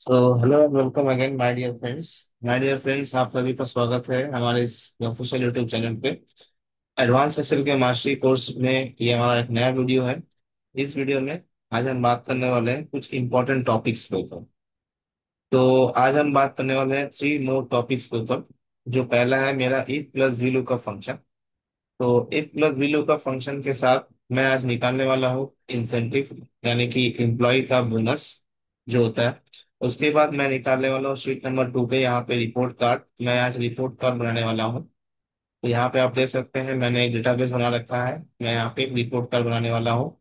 तो hello and welcome again my dear friends आप सभी का स्वागत है हमारे इस ऑफिशियल यूट्यूब चैनल पे। एडवांस एक्सेल के मास्टरी कोर्स में ये हमारा एक नया वीडियो है। इस वीडियो में आज हम बात करने वाले हैं कुछ इंपॉर्टेंट टॉपिक्स के ऊपर। तो आज हम बात करने वाले हैं 3 मोर टॉपिक्स के ऊपर। जो पहला है मेरा इफ प्लस वी लुक का फंक्शन। तो इफ प्लस वी लुक का फंक्शन के साथ मैं आज निकालने वाला हूँ इंसेंटिव, यानी कि एम्प्लॉय का बोनस जो होता है। उसके बाद मैं निकालने वाला हूँ शीट नंबर 2 पे, यहाँ पे रिपोर्ट कार्ड। मैं आज रिपोर्ट कार्ड बनाने वाला हूँ। तो यहाँ पे आप देख सकते हैं मैंने एक डेटाबेस बना रखा है, मैं यहाँ पे एक रिपोर्ट कार्ड बनाने वाला हूँ।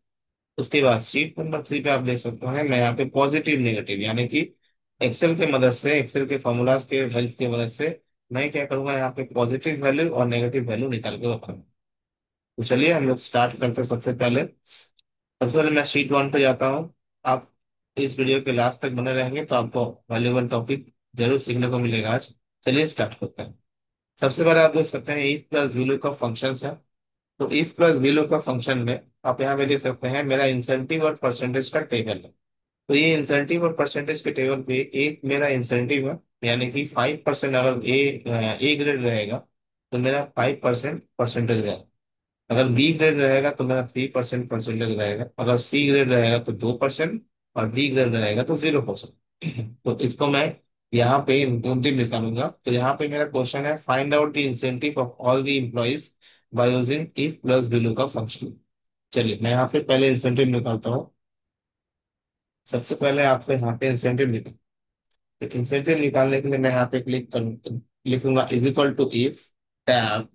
उसके बाद शीट नंबर 3 पे आप देख सकते हैं मैं यहाँ पे पॉजिटिव नेगेटिव, यानी कि एक्सेल के मदद से, एक्सेल के फॉर्मूलाज के हेल्प की मदद से मैं क्या करूंगा, यहाँ पे पॉजिटिव वैल्यू और नेगेटिव वैल्यू निकाल के बताऊंगा। तो चलिए हम लोग स्टार्ट करते हैं। सबसे पहले मैं शीट 1 पे जाता हूँ। आप इस वीडियो के लास्ट तक बने रहेंगे तो आपको वैल्यूबल टॉपिक जरूर सीखने को मिलेगा आज। चलिए स्टार्ट करते हैं। सबसे पहले आप देख सकते हैं इफ प्लस वैल्यू का फंक्शन है। तो इफ प्लस वैल्यू का फंक्शन में आप यहाँ पे देख सकते हैं मेरा इंसेंटिव और परसेंटेज का टेबल है। तो ये इंसेंटिव और परसेंटेज के टेबल पे एक मेरा इंसेंटिव है, यानी कि 5%। अगर ए ग्रेड रहेगा तो मेरा 5% परसेंटेज रहेगा। अगर बी ग्रेड रहेगा तो मेरा 3% परसेंटेज रहेगा। अगर सी ग्रेड रहेगा तो 2%। और डी ग्रेड रहेगा तो 0%। तो इसको मैं यहाँ पे इंसेंटिव निकालूंगा। तो यहाँ पे मेरा क्वेश्चन है find out the incentive of all the employees by using if plus below का फंक्शन। चलिए मैं यहाँ पे पहले इंसेंटिव निकालता हूँ। सबसे पहले आपको यहाँ पे इंसेंटिव निकाल, तो इंसेंटिव निकालने के लिए मैं यहाँ पे क्लिक करूँ, लिखूंगा is equal to if tab.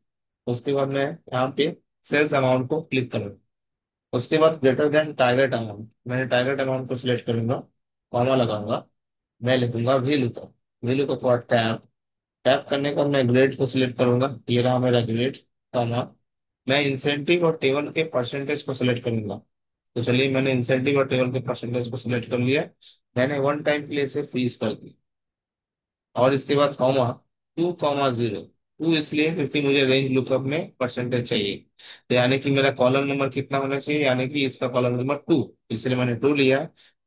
उसके बाद मैं यहाँ पे सेल्स अमाउंट को क्लिक करूंगा। उसके बाद ग्रेटर देन टारगेट अमाउंट, मैंने टारगेट अमाउंट को सिलेक्ट करूंगा, कॉमा लगाऊंगा। मैं लिखूंगा वैल्यू का, वैल्यू को थोड़ा टैप टैप करने के बाद मैं ग्रेड को सिलेक्ट करूंगा, ये रहा मेरा ग्रेड, कॉमा। मैं इंसेंटिव और टेबल के परसेंटेज को सिलेक्ट करूंगा। तो चलिए मैंने इंसेंटिव और टेबल के परसेंटेज को सिलेक्ट कर लिया। मैंने वन टाइम के लिए इसे फ्रीज कर दिया। और इसके बाद कॉमा 2,0। टू इसलिए क्योंकि मुझे रेंज लुकअप में परसेंटेज चाहिए। तो यानी कि मेरा कॉलम नंबर कितना होना चाहिए, यानी कि इसका कॉलम नंबर 2, इसलिए मैंने 2 लिया।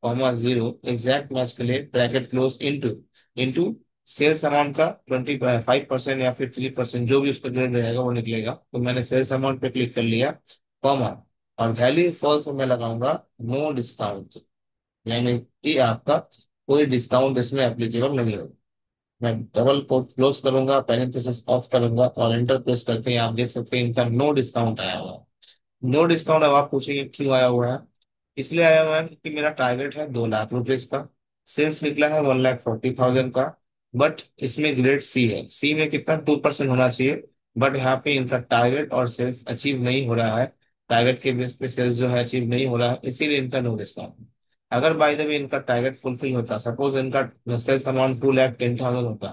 कॉमा 0 एग्जैक्ट मैच के लिए bracket close into into sales amount का 25% या फिर 3% जो भी उसका ग्रेड रहेगा वो निकलेगा। तो मैंने सेल्स अमाउंट पे क्लिक कर लिया, कॉमा। और वैल्यू फॉल्स में मैं लगाऊंगा नो डिस्काउंट, यानी कि आपका कोई डिस्काउंट इसमें एप्लीकेबल नहीं होगा। मैं डबल कोट क्लोज करूंगा, पैरेंथेसिस ऑफ करूंगा और एंटर प्रेस करते हैं आप देख सकते हैं इनका नो डिस्काउंट आया हुआ है। नो डिस्काउंट, अब आप पूछेंगे क्यों आया हुआ है। इसलिए आया हुआ है क्योंकि मेरा टारगेट है 2 लाख रुपए का, सेल्स निकला है 1,40,000 का। बट इसमें ग्रेड सी है, सी में कितना 2% होना चाहिए। बट यहाँ पे इनका टारगेट और सेल्स अचीव नहीं हो रहा है। टारगेट के बेस पे सेल्स जो है अचीव नहीं हो रहा है, इसीलिए इनका नो डिस्काउंट। अगर बाय द वे इनका टारगेट फुलफिल होता, सपोज इनका सेल्स अमाउंट 2,10,000 होता,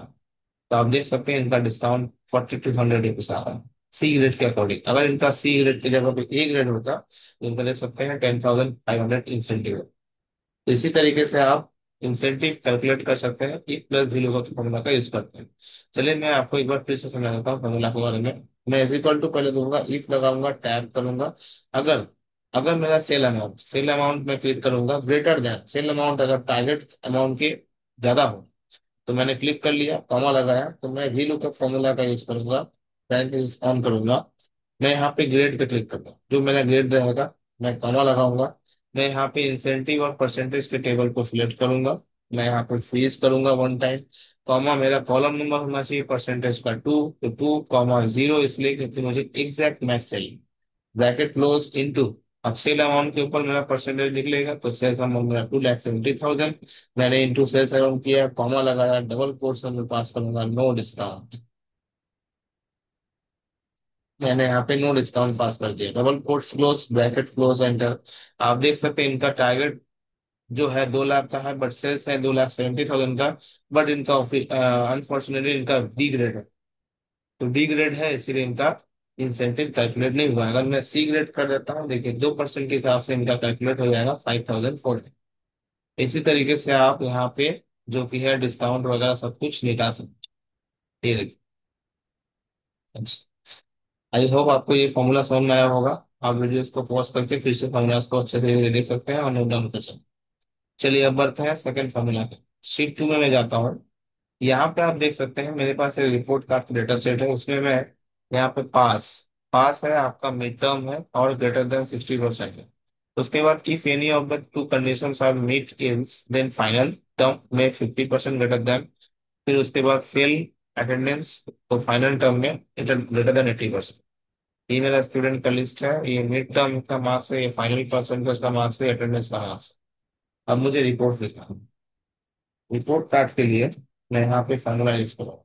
तो आप देख सकते हैं इनका डिस्काउंट 4,200 रुपीज आ रहा है सी ग्रेड के अकॉर्डिंग। अगर इनका सी ग्रेड की जगह पे ए ग्रेड होता तो इनका देख सकते हैं 10,500 इंसेंटिव। तो इसी तरीके से आप इंसेंटिव कैलकुलेट कर सकते हैं ई प्लस वी लोग फॉर्मूला का यूज करते हैं। चलिए मैं आपको एक बार फिर से समझा देता हूँ फॉर्मूला के बारे में। मैं इज इक्वल टू पहले दूंगा, इफ लगाऊंगा, टैब करूंगा। अगर अगर मेरा सेल अमाउंट में क्लिक करूंगा ग्रेटर देन सेल अमाउंट, अगर टारगेट अमाउंट के ज्यादा हो तो मैंने क्लिक कर लिया, कॉमा लगाया, तो मैं वी लुकअप फॉर्मूला का यूज करूंगा, पैरेंथेसिस ऑन करूंगा। मैं यहाँ पे ग्रेड पे क्लिक करूंगा, जो मेरा ग्रेड रहेगा मैं कॉमा लगाऊंगा। मैं यहाँ पे इंसेंटिव और परसेंटेज के टेबल को सिलेक्ट करूंगा। मैं यहाँ पे फ्रीज करूंगा वन टाइम, कॉमा। मेरा कॉलम नंबर होना चाहिए परसेंटेज का 2, तो 2,0 इसलिए क्योंकि मुझे एग्जैक्ट मैच चाहिए। ब्रैकेट क्लोज इनटू, अब सेल अमाउंट के ऊपर मेरा परसेंटेज निकलेगा, तो सेल्स अमाउंट मेरा 2,70,000। मैंने इंटू सेल्स अराउंड किया, कॉमा लगाया, डबल कोट्स में पास करूंगा नो डिस्काउंट। मैंने यहाँ पे नो डिस्काउंट पास कर दिया, double quotes close, bracket close, enter. आप देख सकते हैं इनका टारगेट जो है 2 लाख का है, बट सेल्स है 2,70,000 का। बट इनका अनफॉर्चुनेटली इनका डी ग्रेड है। तो डी ग्रेड है इसीलिए इनका इंसेंटिव कैलकुलेट नहीं हुआ। अगर मैं सी ग्रेड कर देता हूँ, देखिए 2% के हिसाब से इनका कैलकुलेट हो जाएगा 5,040। इसी तरीके से आप यहाँ पे जो कि है डिस्काउंट वगैरह सब कुछ निकाल सकते हैं। ये देखिए। अच्छा, आई होप आपको ये फॉर्मूला समझ में आया होगा। आप वीडियोस को पॉज करके फिर से फॉर्मूलाज को अच्छे से देख सकते हैं और नोट डाउन कर सकते हैं। चलिए अब बढ़ते हैं सेकंड फॉर्मूला पे। शीट 2 में मैं जाता हूँ। यहाँ पे आप देख सकते हैं मेरे पास एक रिपोर्ट कार्ड का डेटा सेट है, उसमें मैं यहाँ पे पास पास है, आपका मिड टर्म है और ग्रेटर देन 60% है। उसके बाद if any of the two conditions are meet is then final term में 50% ग्रेटर देन, फिर उसके बाद फेल अटेंडेंस, तो फाइनल टर्म में ग्रेटर देन 80%। ये मेरा स्टूडेंट का लिस्ट है, ये मिड टर्म का मार्क्स है, ये फाइनल परसेंटेज का मार्क्स है, अटेंडेंस का मार्क्स है। अब मुझे रिपोर्ट लिखना है। रिपोर्ट कार्ड के लिए मैं यहाँ पे फॉर्मूला यूज करूँगा।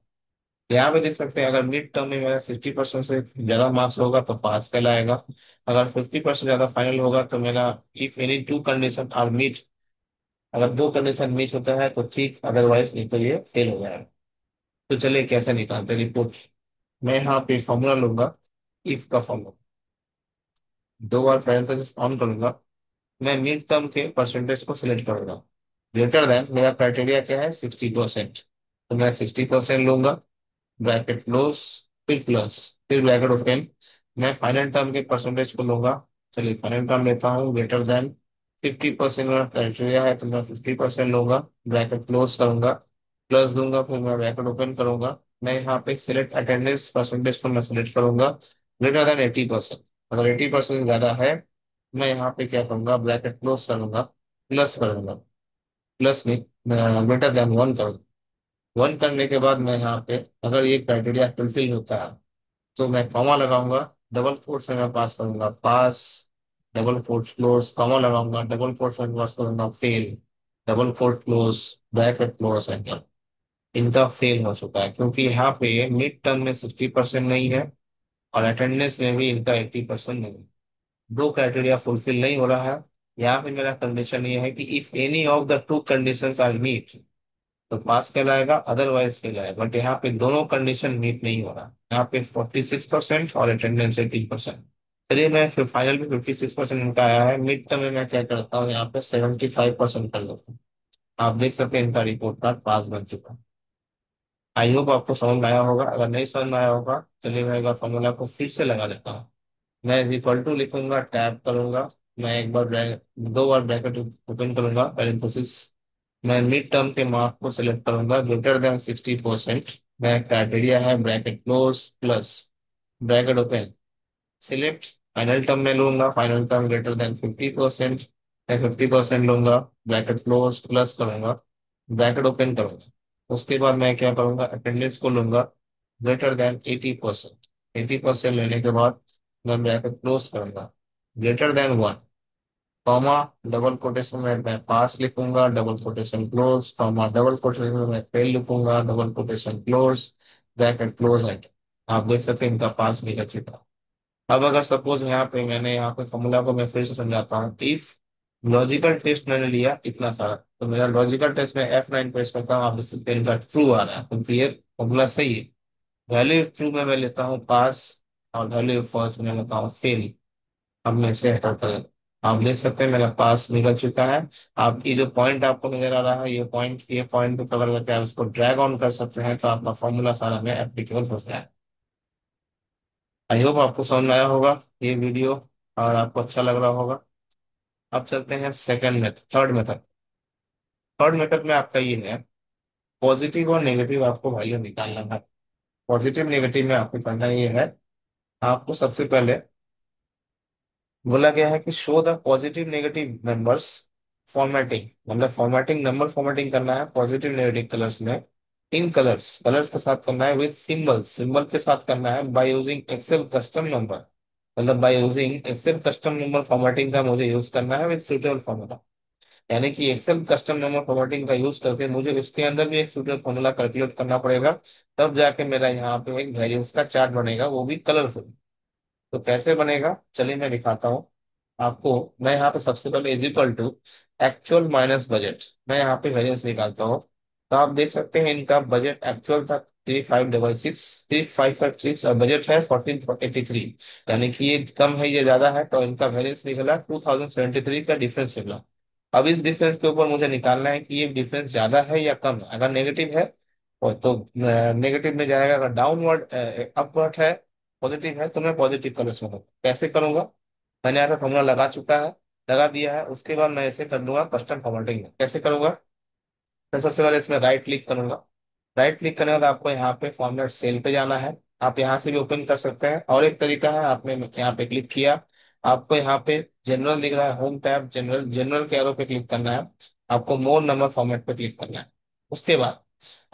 यहाँ पे देख सकते हैं, अगर मिड टर्म में मेरा 60% से ज्यादा मार्क्स होगा तो पास कहलाएगा। अगर 50% ज्यादा फाइनल होगा तो मेरा if any two condition are meet, अगर दो कंडीशन मीट होता है तो ठीक, अदरवाइज नहीं तो ये फेल हो जाएगा। तो चलिए कैसे निकालते हैं रिपोर्ट। मैं यहाँ पे फॉर्मूला लूंगा, इफ का फॉर्मूला, दो बार पैरेंथेसिस ऑन करूंगा। मैं मिड टर्म के परसेंटेज को सिलेक्ट करूंगा। ग्रेटर देन मेरा क्राइटेरिया क्या है, 60%, तो मैं 60% लूंगा, ब्रैकेट क्लोज, फिर प्लस, फिर ब्रैकेट ओपन। मैं फाइनल टर्म के परसेंटेज को लूंगा। चलिए फाइनल टर्म लेता हूँ, ग्रेटर देन 50% मेरा क्राइटेरिया है तो मैं 50% लूंगा, ब्रैकेट क्लोज करूंगा, प्लस दूंगा, फिर मैं ब्रैकेट ओपन करूंगा। मैं यहाँ पे सिलेक्ट अटेंडेंस परसेंटेज को मैं सिलेक्ट करूंगा, ग्रेटर देन 80%। अगर 80% ज्यादा है, मैं यहाँ पे क्या करूंगा, ब्रैकेट क्लोज करूंगा, प्लस करूंगा, प्लस में ग्रेटर देन 1 करूंगा। 1 करने के बाद मैं यहाँ पे, अगर ये क्राइटेरिया फुलफिल होता है तो मैं कॉमा लगाऊंगा, डबल कोट्स में मैं पास करूंगा पास, डबल कोट्स क्लोज, कॉमा लगाऊंगा, डबल कोट्स में पास करूंगा fail, double quote close, bracket close, enter. इनका फेल हो चुका है क्योंकि यहाँ पे मिड टर्म में 60% नहीं है और अटेंडेंस में भी इनका 80% नहीं है। दो क्राइटेरिया फुलफिल नहीं हो रहा है। यहाँ पे मेरा कंडीशन ये है कि if any of the two conditions are meet तो पास कहलाएगा, अदरवाइज फेल आएगा। बट यहाँ पे दोनों कंडीशन मीट नहीं हो रहा, यहाँ पे 46% और अटेंडेंस 80%। चलिए मैं फिर फाइनल में 56% इनका आया है, मिड टर्म में मैं क्या करता हूँ, यहाँ पे 75% कर लेता हूँ। आप देख सकते हैं इनका रिपोर्ट कार्ड पास बन चुका है। आई होप आपको समझ में आया होगा, अगर नहीं समझ में आया होगा चलिए मैं एक बार फॉर्मूला को फिर से लगा देता हूँ। मैं इज इक्वल टू लिखूंगा, टैब करूंगा, मैं एक बार दो बार ब्रैकेट ओपन करूंगा, पैरेंथेसिस, मैं मिड टर्म के मार्क को सिलेक्ट करूंगा, ग्रेटर देन 60%। मैं क्राइटेरिया है bracket close plus bracket open, select final term में लूंगा, फाइनल टर्म ग्रेटर देन 50%। मैं 50% लूंगा, ब्रैकेट क्लोज प्लस करूंगा, ब्रैकेट ओपन करूंगा। उसके बाद मैं क्या करूंगा, अटेंडेंस को लूंगा, ग्रेटर देन 80%। 80% लेने के बाद मैं ब्रैकेट क्लोज करूंगा, greater than 1, comma, double quotation में मैं पास लिखूंगा, double quotation close, comma, double quotation में मैं फेल लिखूंगा, double quotation close, bracket close and. आप देख सकते हैं इनका पास निकल चुका। अब अगर सपोज यहाँ पे मैंने यहाँ पे फॉर्मूला को मैं फिर से समझाता हूँ, इफ लॉजिकल टेस्ट मैंने लिया इतना सारा, तो मेरा लॉजिकल टेस्ट में F9 प्रेस करता हूँ, आप देख सकते हैं इनका ट्रू आ रहा है, क्योंकि ये फॉर्मूला सही है। वैल्यू ट्रू में मैं लेता हूँ पास और वैल्यू फॉल्स में लेता हूँ फेल। अब मैं इसे हटाता हूँ, आप देख सकते हैं मेरा पास निकल चुका है। आप ये जो पॉइंट आपको नजर आ रहा है, ये पॉइंट को कवर करके आप इसको ड्रैग ऑन कर सकते हैं, तो आपका फॉर्मूला सारा में एप्लीकेबल हो जाए। आई होप आपको समझ में आया होगा ये वीडियो और आपको अच्छा लग रहा होगा। अब चलते हैं second method, third method. Third method में आपका ये है, पॉजिटिव और नेगेटिव आपको वैल्यू निकालना है। पॉजिटिव नेगेटिव में आपको करना ये है, आपको सबसे पहले बोला गया है कि show the positive negative numbers formatting, मतलब फॉर्मेटिंग, नंबर फॉर्मेटिंग करना है पॉजिटिव नेगेटिव कलर्स में, इन कलर्स, कलर्स के साथ करना है, विद सिंबल, सिंबल के साथ करना है, by using Excel custom number, मतलब by using Excel custom number formatting का मुझे यूज करना है विद सुटेबल फॉर्मूला। यानी कि एक्सेल कस्टम नंबर फॉर्मेटिंग का यूज करके मुझे उसके अंदर भी एक सुटेबल फॉर्मूला कैलकुलेट करना पड़ेगा, तब जाके मेरा यहाँ पे एक वेरिएंस का चार्ट बनेगा, वो भी कलरफुल। तो कैसे बनेगा चलिए मैं दिखाता हूँ आपको। मैं यहाँ पे सबसे पहले is equal to actual minus budget, मैं यहाँ पे वेरिएंस निकालता हूँ। तो आप देख सकते हैं इनका बजट एक्चुअल था 3566 और बजट है 1483, यानी कि ये कम है ये ज्यादा है, तो इनका वेरिएंस निकला 2073 का डिफरेंस निकला। अब इस डिफरेंस के ऊपर मुझे निकालना है कि ये डिफरेंस ज्यादा है या कम है। अगर नेगेटिव है और तो नेगेटिव में जाएगा, अगर डाउनवर्ड अपवर्ड है, पॉजिटिव है, तो मैं पॉजिटिव कलर्स में करूँ। कैसे करूंगा, मैंने यहाँ पे फॉर्मूला लगा चुका है, लगा दिया है। उसके बाद मैं इसे कर दूंगा कस्टम फॉर्मेटिंग में। कैसे करूंगा, मैं सबसे पहले इसमें राइट क्लिक करूंगा। राइट क्लिक करने के बाद आपको यहाँ पे फॉर्मेट सेल पे जाना है। आप यहाँ से भी ओपन कर सकते हैं, और एक तरीका है, आपने यहाँ पे क्लिक किया, आपको यहाँ पे जनरल दिख रहा है, होम टैब जनरल, जनरल के एरो पे क्लिक करना है। आपको मोर नंबर फॉर्मेट पे क्लिक करना है। उसके बाद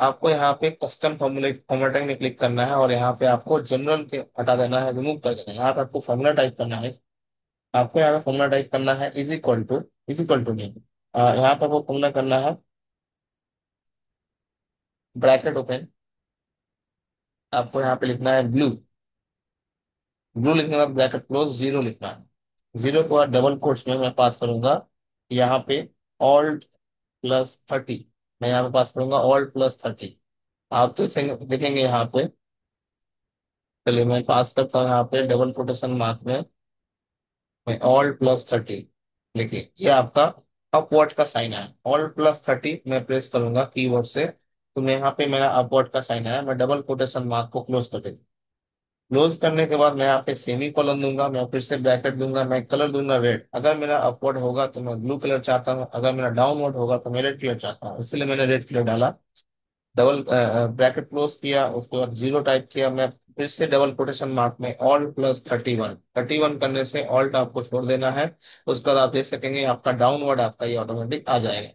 आपको यहाँ पे कस्टम फॉर्मेटिंग में क्लिक करना है, और यहाँ पे आपको जनरल के हटा देना है, रिमूव कर देना है। यहाँ पे आपको फॉर्मूला टाइप करना है। आपको यहाँ पे फॉर्मूला टाइप करना है इज इक्वल टू नहीं, यहाँ पे आपको फॉर्मूला करना है, ब्रैकेट ओपन, आपको यहाँ पे लिखना है ब्लू। ब्लू लिखने के बाद ब्रैकेट क्लोज, जीरो लिखना है। जीरो के बाद डबल कोट्स में मैं पास करूंगा यहाँ पे ऑल्ट +30। मैं यहाँ पे पास करूंगा ऑल्ट +30। आप तो देखेंगे यहाँ पे, चलिए मैं पास करता हूँ यहाँ पे डबल कोटेशन मार्क में, मैं ऑल्ट +30। देखिए ये आपका अपवर्ड का साइन है। ऑल्ट +30 मैं प्रेस करूंगा कीबोर्ड से, तो मैं यहाँ पे मेरा अपवर्ड का साइन है। मैं डबल कोटेशन मार्क को क्लोज कर देता। क्लोज करने के बाद मैं यहाँ पे सेमी कॉलन दूंगा, मैं फिर से ब्रैकेट दूंगा, मैं कलर दूंगा रेड। अगर मेरा अपवर्ड होगा तो मैं ब्लू कलर चाहता हूँ, अगर मेरा डाउनवर्ड होगा तो मैं रेड कलर चाहता हूँ, इसलिए मैंने रेड कलर डाला। डबल ब्रैकेट क्लोज किया, उसके बाद जीरो टाइप किया, मैं फिर से डबल कोटेशन मार्क में ऑल्ट +31। 31 करने से ऑल्ट आपको छोड़ देना है। उसके बाद आप देख सकेंगे आपका डाउनवर्ड, आपका ये ऑटोमेटिक आ जाएगा।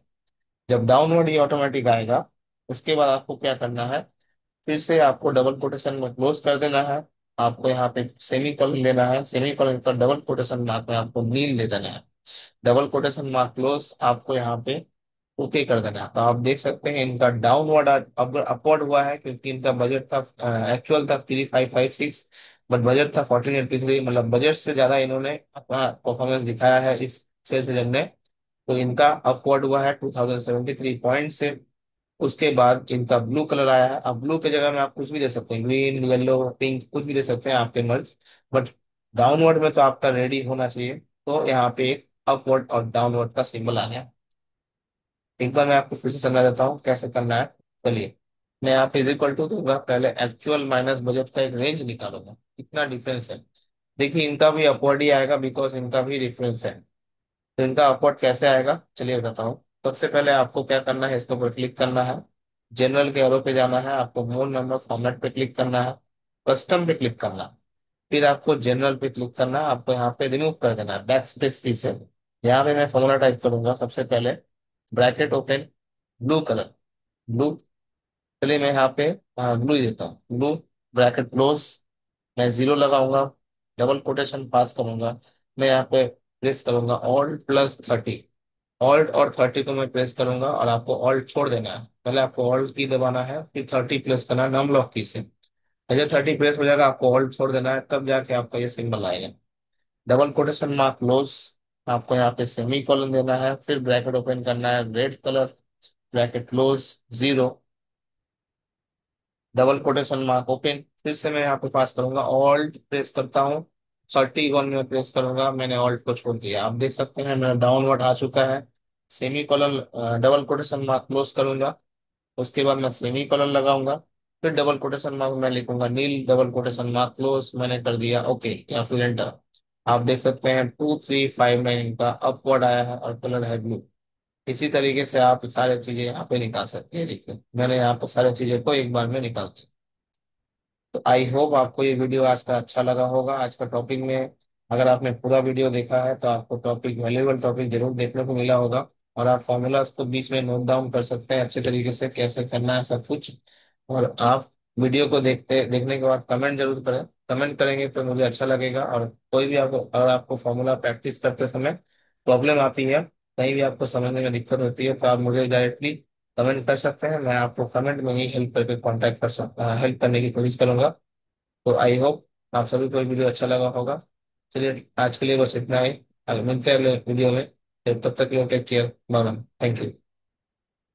जब डाउनवर्ड ये ऑटोमेटिक आएगा, उसके बाद आपको क्या करना है, फिर से आपको डबल कोटेशन में क्लोज कर देना है। आपको यहाँ पे सेमी कॉलन लेना है, सेमी कॉलन पर डबल कोटेशन मार्क में आपको नील ले देना है। डबल कोटेशन मार्क क्लोज, आपको यहाँ पे ओके कर देना है। तो आप देख सकते हैं इनका डाउनवर्ड अब अपवर्ड हुआ है, क्योंकि इनका बजट था, एक्चुअल था 3556, बट बजट था 1483, मतलब बजट से ज्यादा इन्होंने अपना परफॉर्मेंस दिखाया है इस सेल्स एजेंट ने। तो इनका अपवर्ड हुआ है 2073 पॉइंट से। उसके बाद इनका ब्लू कलर आया है। अब ब्लू की जगह में आप कुछ भी दे सकते हैं, ग्रीन, येलो, पिंक, कुछ भी दे सकते हैं आपके मर्ज। बट डाउनवर्ड में तो आपका रेडी होना चाहिए। तो यहाँ पे एक अपवर्ड और डाउनवर्ड का सिंबल आ गया। एक बार मैं आपको फिर से समझा देता हूँ कैसे करना है। चलिए, मैं यहाँ पे इक्वल टू दूंगा, पहले एक्चुअल माइनस बजट का एक रेंज निकालूंगा, कितना डिफरेंस है। देखिए इनका भी अपवर्ड ही आएगा, बिकॉज इनका भी डिफरेंस है। तो इनका अपवर्ड कैसे आएगा, चलिए बताता हूँ। सबसे पहले आपको क्या करना है, इसके ऊपर क्लिक करना है, जनरल के एरो पे जाना है, आपको मोर नंबर फॉर्मेट पे क्लिक करना है, कस्टम पे क्लिक करना है, फिर आपको जनरल पे क्लिक करना है। आपको यहाँ पे रिमूव कर देना है बैक स्पेस की से। यहाँ पे मैं फॉर्मूला टाइप करूंगा सबसे पहले, bracket open, blue colour, blue, चलिए मैं यहाँ पे ब्लू ही देता हूँ, ब्लू, ब्रैकेट क्लोज, मैं जीरो लगाऊंगा, डबल कोटेशन पास करूंगा, मैं यहाँ पे प्रेस करूंगा ऑल्ट +30। ऑल्ट और 30 को मैं प्रेस करूंगा, और आपको ऑल्ट छोड़ देना है। पहले आपको ऑल्ट की दबाना है, फिर 30 प्रेस करना है नम लॉक की से। जब 30 प्रेस हो जाएगा, आपको ऑल्ट छोड़ देना है, तब जाके आपका ये सिंबल आएगा। डबल कोटेशन मार्क क्लोज, आपको यहाँ पे सेमी कॉलन देना है, फिर ब्रैकेट ओपन करना है, red colour, bracket close, zero, double quotation mark open, फिर से मैं यहाँ पे पास करूंगा, ऑल्ट प्रेस करता हूँ, 31 में प्रेस करूंगा, मैंने ऑल्ट को छोड़ दिया। आप देख सकते हैं मेरा डाउनवर्ड आ चुका है। Semi colon, double quotation mark close करूंगा, उसके बाद मैं सेमी कॉलन लगाऊंगा, फिर डबल कोटेशन मार्क मैं लिखूंगा नील, डबल कोटेशन मार्क क्लोज, मैंने कर दिया ओके, या फिर एंटर। आप देख सकते हैं 2359 का अपवर्ड आया है, और कलर है ब्लू। इसी तरीके से आप सारी चीजें यहाँ पे निकाल सकते हैं। देखिए मैंने यहाँ पर सारी चीजें को एक बार में निकाल दी। तो आई होप आपको ये वीडियो आज का अच्छा लगा होगा। आज का टॉपिक में अगर आपने पूरा वीडियो देखा है तो आपको टॉपिक, वैल्यूएबल टॉपिक जरूर देखने को मिला होगा। और आप फॉर्मूलाज को बीच में नोट डाउन कर सकते हैं अच्छे तरीके से, कैसे करना है सब कुछ। और आप वीडियो को देखने के बाद कमेंट जरूर करें। कमेंट करेंगे तो मुझे अच्छा लगेगा। और कोई भी आपको, अगर आपको फॉर्मूला प्रैक्टिस करते समय प्रॉब्लम आती है, कहीं भी आपको समझने में दिक्कत होती है, तो आप मुझे डायरेक्टली कमेंट कर सकते हैं। मैं आपको कमेंट में ही हेल्प करके कांटेक्ट कर सकता, हेल्प करने की कोशिश करूंगा। तो आई होप आप सभी को ये वीडियो अच्छा लगा होगा। चलिए आज के लिए बस इतना ही, मिलते हैं अगले वीडियो में। तब तक के लिए take care, bye bye, thank you.